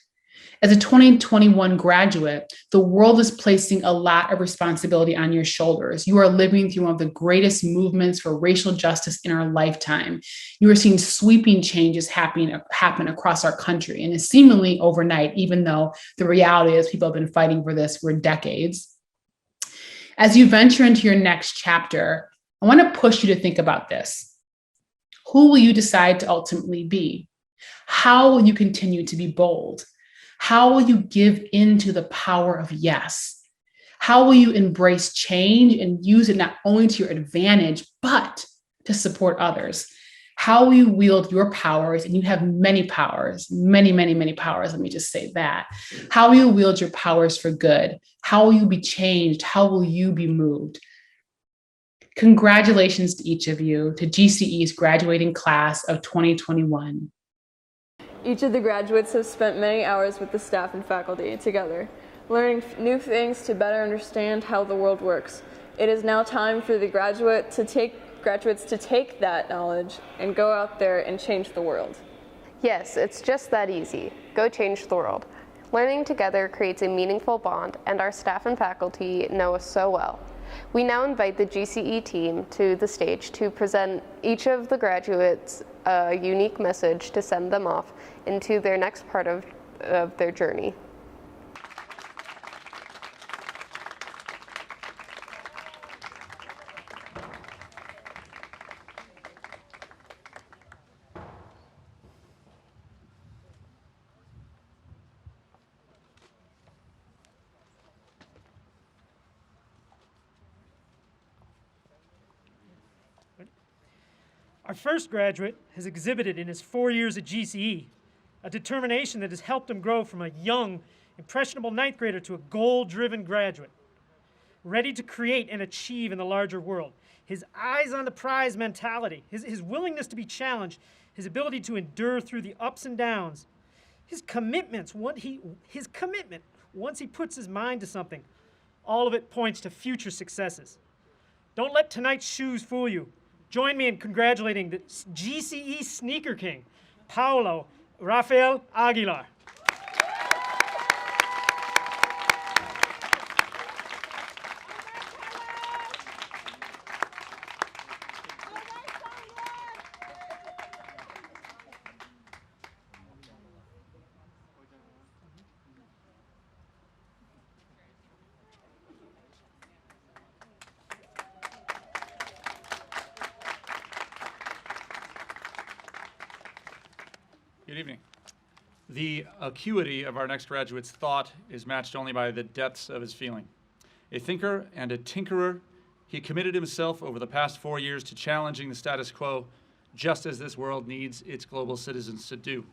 As a 2021 graduate, the world is placing a lot of responsibility on your shoulders. You are living through one of the greatest movements for racial justice in our lifetime. You are seeing sweeping changes happen across our country, and it's seemingly overnight, even though the reality is people have been fighting for this for decades. As you venture into your next chapter, I want to push you to think about this. Who will you decide to ultimately be? How will you continue to be bold? How will you give into the power of yes? How will you embrace change and use it not only to your advantage, but to support others? How will you wield your powers? And you have many powers, many, many, many powers. Let me just say that. How will you wield your powers for good? How will you be changed? How will you be moved? Congratulations to each of you, to GCE's graduating class of 2021. Each of the graduates have spent many hours with the staff and faculty together, learning new things to better understand how the world works. It is now time for the graduates to take that knowledge and go out there and change the world. Yes, it's just that easy. Go change the world. Learning together creates a meaningful bond, and our staff and faculty know us so well. We now invite the GCE team to the stage to present each of the graduates a unique message to send them off into their next part of their journey. Our first graduate has exhibited in his 4 years at GCE a determination that has helped him grow from a young, impressionable ninth grader to a goal-driven graduate, ready to create and achieve in the larger world. His eyes on the prize mentality, his willingness to be challenged, his ability to endure through the ups and downs, his commitment, once he puts his mind to something, all of it points to future successes. Don't let tonight's shoes fool you. Join me in congratulating the GCE Sneaker King, Paulo Rafael Aguilar. Good evening. The acuity of our next graduate's thought is matched only by the depths of his feeling. A thinker and a tinkerer, he committed himself over the past 4 years to challenging the status quo, just as this world needs its global citizens to do.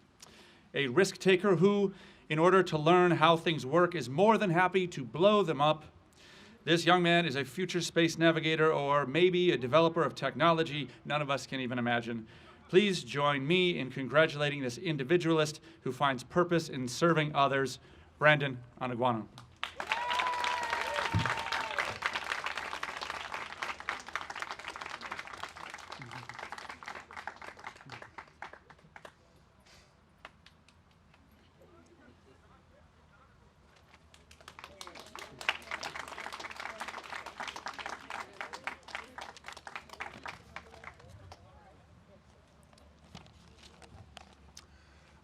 A risk taker who, in order to learn how things work, is more than happy to blow them up. This young man is a future space navigator or maybe a developer of technology none of us can even imagine. Please join me in congratulating this individualist who finds purpose in serving others, Brandon Anaguano.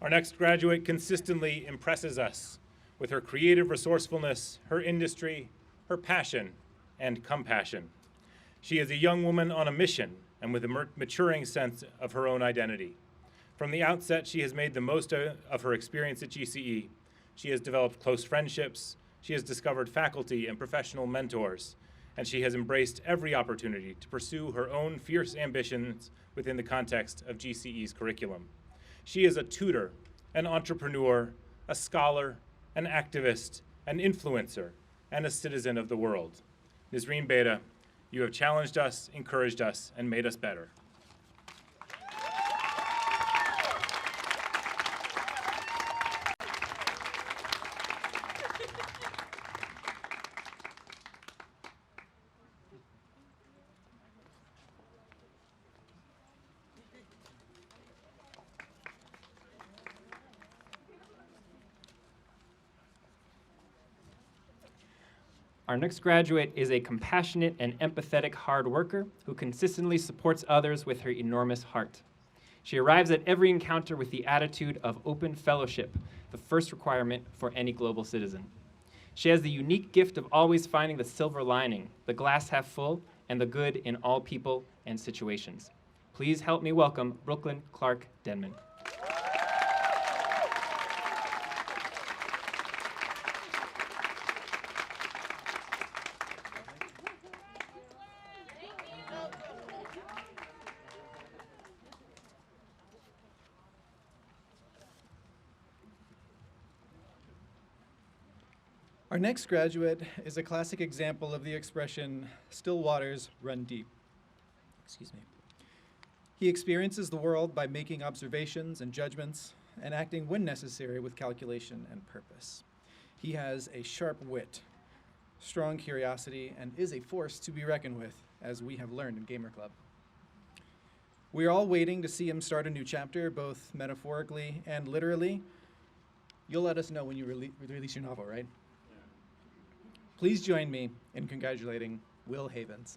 Our next graduate consistently impresses us with her creative resourcefulness, her industry, her passion, and compassion. She is a young woman on a mission and with a maturing sense of her own identity. From the outset, she has made the most of her experience at GCE. She has developed close friendships, she has discovered faculty and professional mentors, and she has embraced every opportunity to pursue her own fierce ambitions within the context of GCE's curriculum. She is a tutor, an entrepreneur, a scholar, an activist, an influencer, and a citizen of the world. Nisreen Beda, you have challenged us, encouraged us, and made us better. Our next graduate is a compassionate and empathetic hard worker who consistently supports others with her enormous heart. She arrives at every encounter with the attitude of open fellowship, the first requirement for any global citizen. She has the unique gift of always finding the silver lining, the glass half full, and the good in all people and situations. Please help me welcome Brooklyn Clark Denman. Our next graduate is a classic example of the expression, still waters run deep. Excuse me. He experiences the world by making observations and judgments and acting when necessary with calculation and purpose. He has a sharp wit, strong curiosity, and is a force to be reckoned with, as we have learned in Gamer Club. We are all waiting to see him start a new chapter, both metaphorically and literally. You'll let us know when you release your novel, right? Please join me in congratulating Will Havens.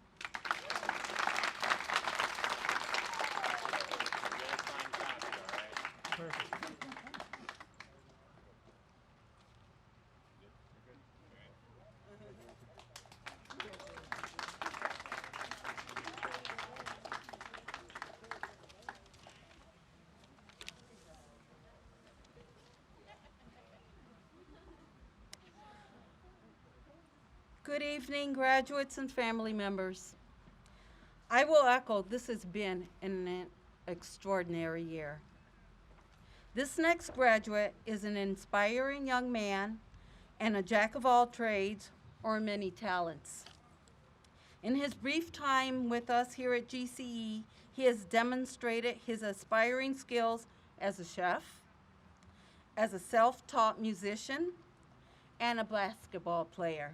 Good evening, graduates and family members. I will echo, this has been an extraordinary year. This next graduate is an inspiring young man and a jack of all trades or many talents. In his brief time with us here at GCE, he has demonstrated his aspiring skills as a chef, as a self-taught musician, and a basketball player.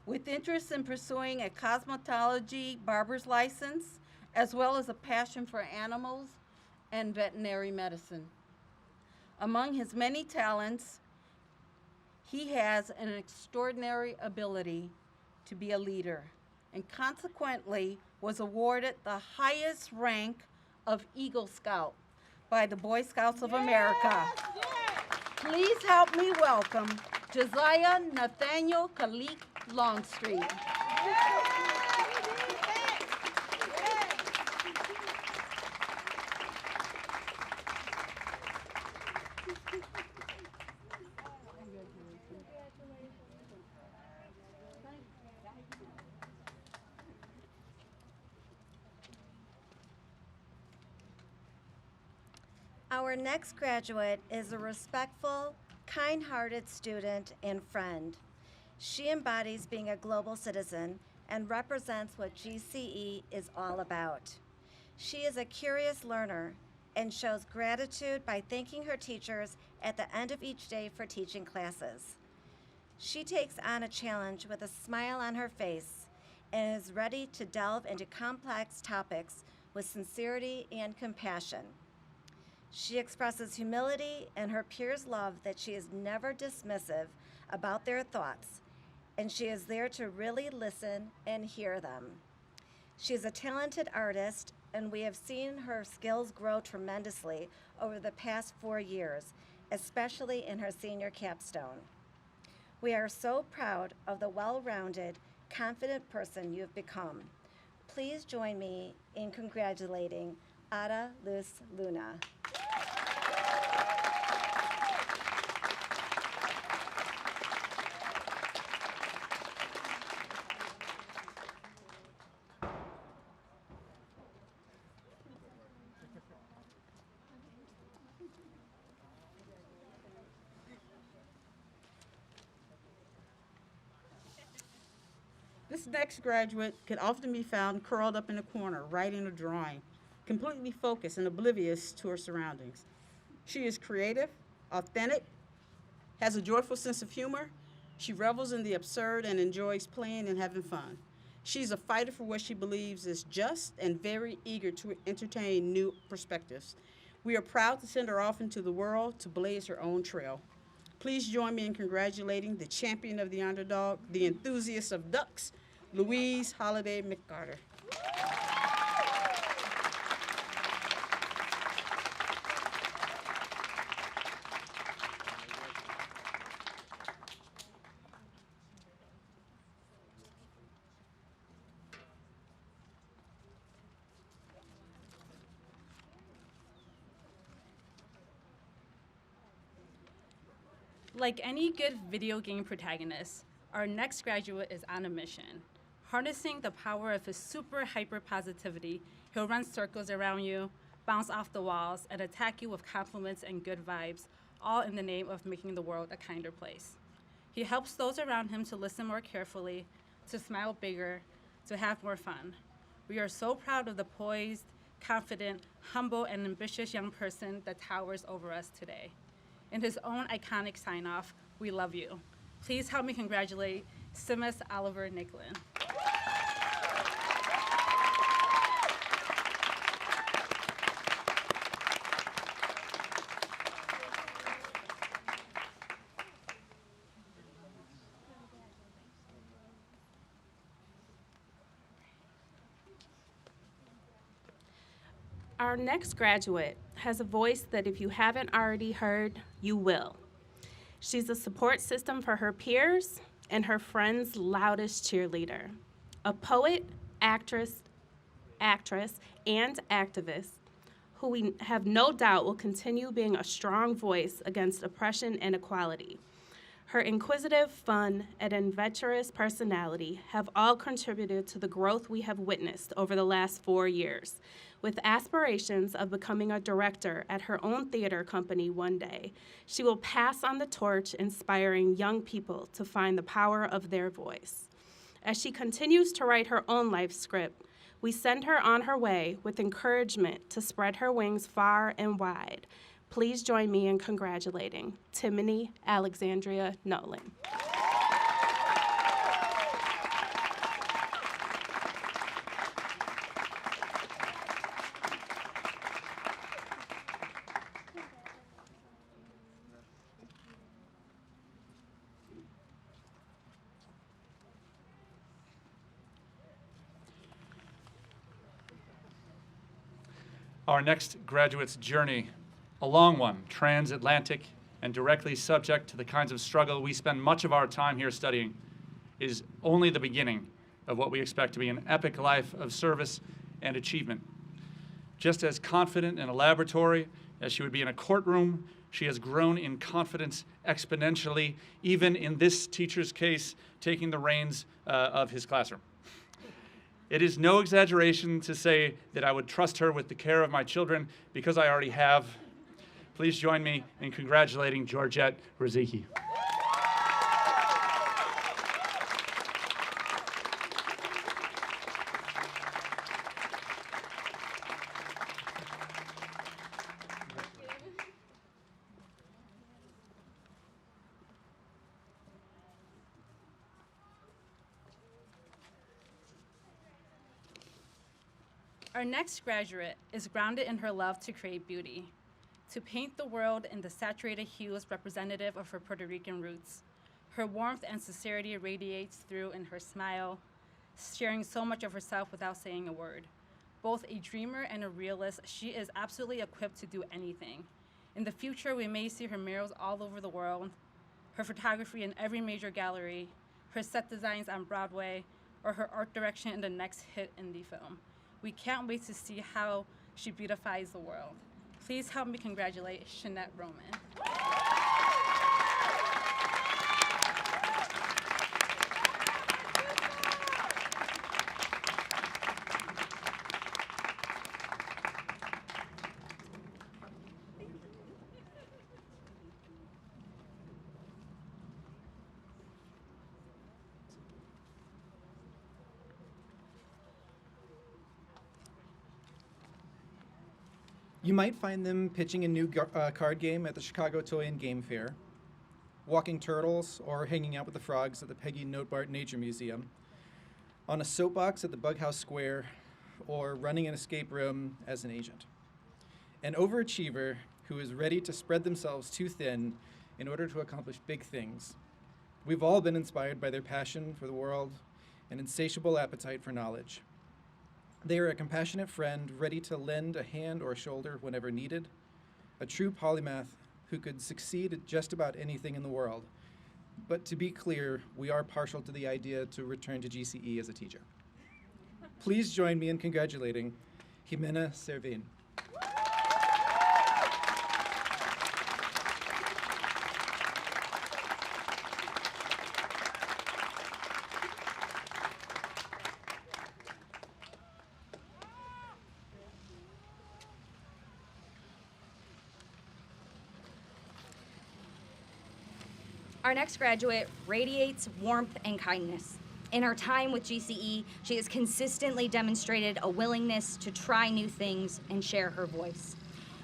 With interest in pursuing a cosmetology barber's license, as well as a passion for animals and veterinary medicine. Among his many talents, he has an extraordinary ability to be a leader, and consequently was awarded the highest rank of Eagle Scout by the Boy Scouts of America. Please help me welcome Josiah Nathaniel Kalik Longstreet. Our next graduate is a respectful, kind-hearted student and friend. She embodies being a global citizen and represents what GCE is all about. She is a curious learner and shows gratitude by thanking her teachers at the end of each day for teaching classes. She takes on a challenge with a smile on her face and is ready to delve into complex topics with sincerity and compassion. She expresses humility, and her peers love that she is never dismissive about their thoughts, and she is there to really listen and hear them. She is a talented artist, and we have seen her skills grow tremendously over the past 4 years, especially in her senior capstone. We are so proud of the well-rounded, confident person you've become. Please join me in congratulating Ada Luz Luna. This next graduate can often be found curled up in a corner, writing or drawing, completely focused and oblivious to her surroundings. She is creative, authentic, has a joyful sense of humor. She revels in the absurd and enjoys playing and having fun. She's a fighter for what she believes is just and very eager to entertain new perspectives. We are proud to send her off into the world to blaze her own trail. Please join me in congratulating the champion of the underdog, the enthusiast of ducks, Louise Holliday McCarter. Like any good video game protagonist, our next graduate is on a mission. Harnessing the power of his super hyper positivity, he'll run circles around you, bounce off the walls, and attack you with compliments and good vibes, all in the name of making the world a kinder place. He helps those around him to listen more carefully, to smile bigger, to have more fun. We are so proud of the poised, confident, humble, and ambitious young person that towers over us today. In his own iconic sign-off, we love you. Please help me congratulate Simas Oliver Nicklin. Our next graduate has a voice that if you haven't already heard, you will. She's a support system for her peers and her friends' loudest cheerleader. A poet, actress, and activist who we have no doubt will continue being a strong voice against oppression and equality. Her inquisitive, fun, and adventurous personality have all contributed to the growth we have witnessed over the last 4 years. With aspirations of becoming a director at her own theater company one day, she will pass on the torch, inspiring young people to find the power of their voice. As she continues to write her own life script, we send her on her way with encouragement to spread her wings far and wide. Please join me in congratulating Timony Alexandria Nolan. Our next graduate's journey, a long one, transatlantic, and directly subject to the kinds of struggle we spend much of our time here studying, is only the beginning of what we expect to be an epic life of service and achievement. Just as confident in a laboratory as she would be in a courtroom, she has grown in confidence exponentially, even in this teacher's case, taking the reins of his classroom. It is no exaggeration to say that I would trust her with the care of my children because I already have. Please join me in congratulating Georgette Riziki. Our next graduate is grounded in her love to create beauty, to paint the world in the saturated hues representative of her Puerto Rican roots. Her warmth and sincerity radiates through in her smile, sharing so much of herself without saying a word. Both a dreamer and a realist, she is absolutely equipped to do anything. In the future, we may see her murals all over the world, her photography in every major gallery, her set designs on Broadway, or her art direction in the next hit indie film. We can't wait to see how she beautifies the world. Please help me congratulate Shanette Roman. You might find them pitching a new card game at the Chicago Toy and Game Fair, walking turtles, or hanging out with the frogs at the Peggy Notebart Nature Museum, on a soapbox at the Bughouse Square, or running an escape room as an agent. An overachiever who is ready to spread themselves too thin in order to accomplish big things. We've all been inspired by their passion for the world and insatiable appetite for knowledge. They are a compassionate friend ready to lend a hand or a shoulder whenever needed, a true polymath who could succeed at just about anything in the world. But to be clear, we are partial to the idea to return to GCE as a teacher. Please join me in congratulating Jimena Servin. Our next graduate radiates warmth and kindness. In her time with GCE, she has consistently demonstrated a willingness to try new things and share her voice.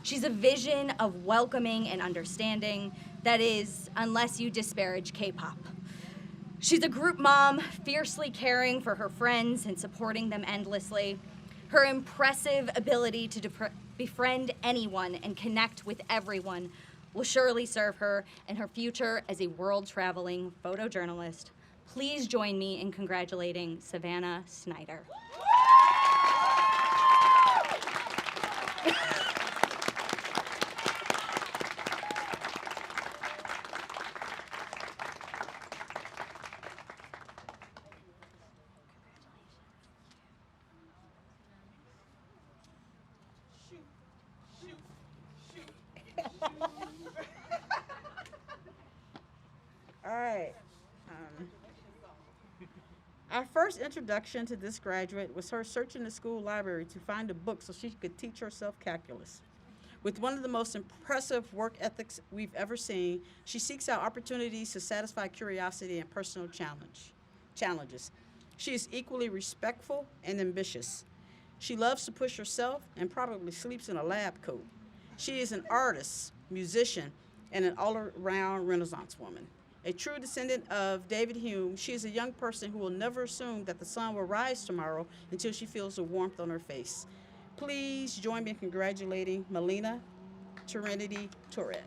She's a vision of welcoming and understanding, that is, unless you disparage K-pop. She's a group mom, fiercely caring for her friends and supporting them endlessly. Her impressive ability to befriend anyone and connect with everyone will surely serve her in her future as a world-traveling photojournalist. Please join me in congratulating Savannah Snyder. All right. Our first introduction to this graduate was her searching the school library to find a book so she could teach herself calculus. With one of the most impressive work ethics we've ever seen, she seeks out opportunities to satisfy curiosity and personal challenges. She is equally respectful and ambitious. She loves to push herself and probably sleeps in a lab coat. She is an artist, musician, and an all-around Renaissance woman. A true descendant of David Hume, she is a young person who will never assume that the sun will rise tomorrow until she feels the warmth on her face. Please join me in congratulating Melina Trinity Torres.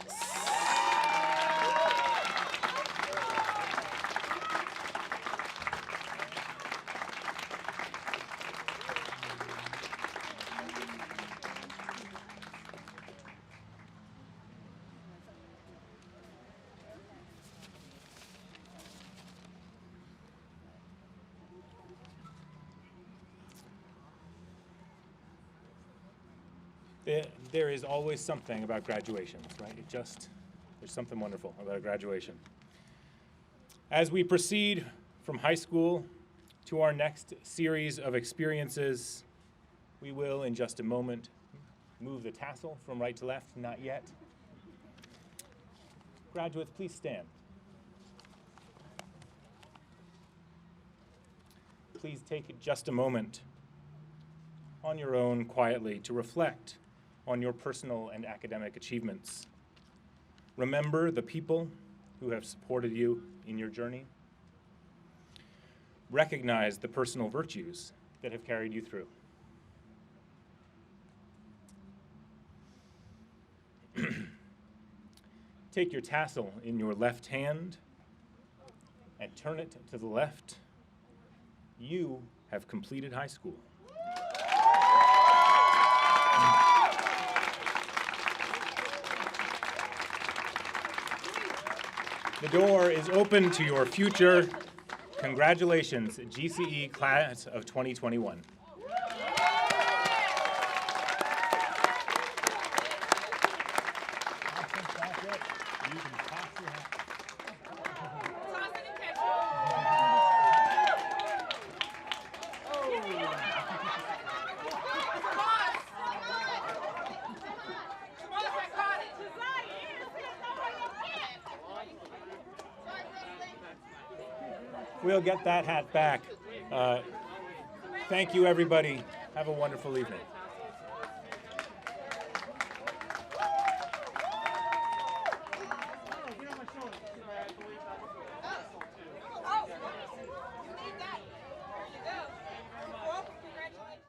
There is always something about graduations, right? There's something wonderful about a graduation. As we proceed from high school to our next series of experiences, we will, in just a moment, move the tassel from right to left, not yet. Graduates, please stand. Please take just a moment on your own quietly to reflect on your personal and academic achievements. Remember the people who have supported you in your journey. Recognize the personal virtues that have carried you through. Take your tassel in your left hand and turn it to the left. You have completed high school. The door is open to your future. Congratulations, GCE Class of 2021. We'll get that hat back. Thank you, everybody. Have a wonderful evening.